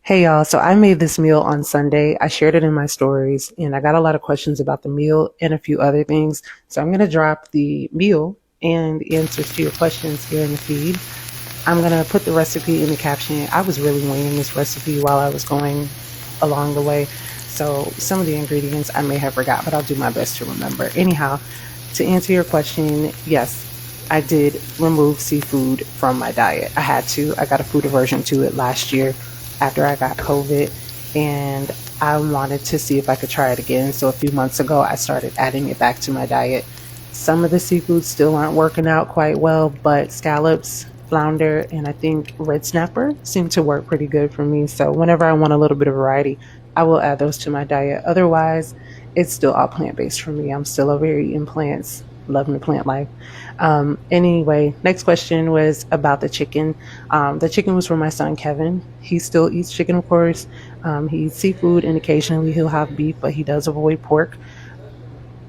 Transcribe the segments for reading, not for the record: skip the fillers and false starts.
Hey y'all, so I made this meal on Sunday. I shared it in my stories and I got a lot of questions about the meal and a few other things. So I'm going to drop the meal and the answers to your questions here in the feed. I'm going to put the recipe in the caption. I was really winging this recipe while I was going along the way. So some of the ingredients I may have forgot, but I'll do my best to remember. Anyhow, to answer your question, yes, I did remove seafood from my diet. I had to. I got a food aversion to it last year after I got COVID, and I wanted to see if I could try it again. So a few months ago, I started adding it back to my diet. Some of the seafoods still aren't working out quite well, but scallops, flounder, and I think red snapper seem to work pretty good for me. So whenever I want a little bit of variety, I will add those to my diet. Otherwise, it's still all plant based for me. I'm still a very in plants, loving the plant life. Anyway, next question was about the chicken. The chicken was for my son Kevin. He still eats chicken, of course. He eats seafood, and occasionally he'll have beef, but he does avoid pork.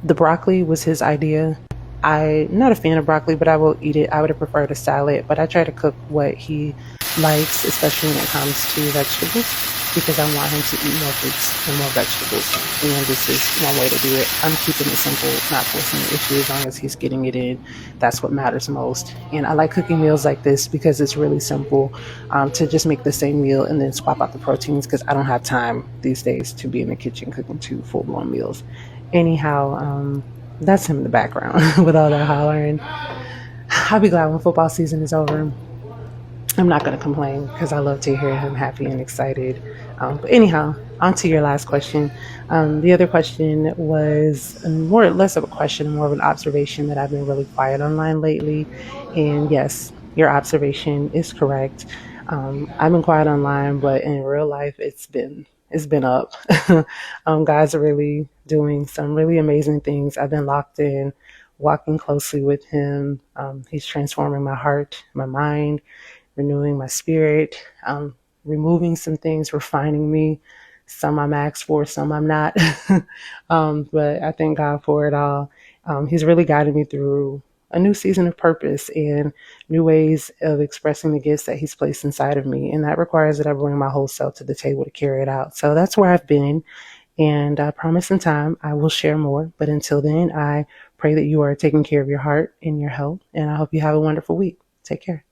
The broccoli was his idea. I'm not a fan of broccoli, but I will eat it. I would have preferred a salad, but I try to cook what he likes, especially when it comes to vegetables, because I want him to eat more fruits and more vegetables. And this is one way to do it. I'm keeping it simple, not forcing the issue. As long as he's getting it in, that's what matters most. And I like cooking meals like this because it's really simple to just make the same meal and then swap out the proteins, because I don't have time these days to be in the kitchen cooking two full-blown meals. Anyhow, that's him in the background with all that hollering. I'll be glad when football season is over. I'm not going to complain because I love to hear him happy and excited. But anyhow, on to your last question. The other question was more or less of a question, more of an observation that I've been really quiet online lately. And yes, your observation is correct. I've been quiet online, but in real life, it's been up. Guys are really doing some really amazing things. I've been locked in, walking closely with him. He's transforming my heart, my mind, renewing my spirit, removing some things, refining me. Some I'm asked for, some I'm not. But I thank God for it all. He's really guided me through a new season of purpose and new ways of expressing the gifts that He's placed inside of me. And that requires that I bring my whole self to the table to carry it out. So that's where I've been. And I promise in time I will share more. But until then, I pray that you are taking care of your heart and your health. And I hope you have a wonderful week. Take care.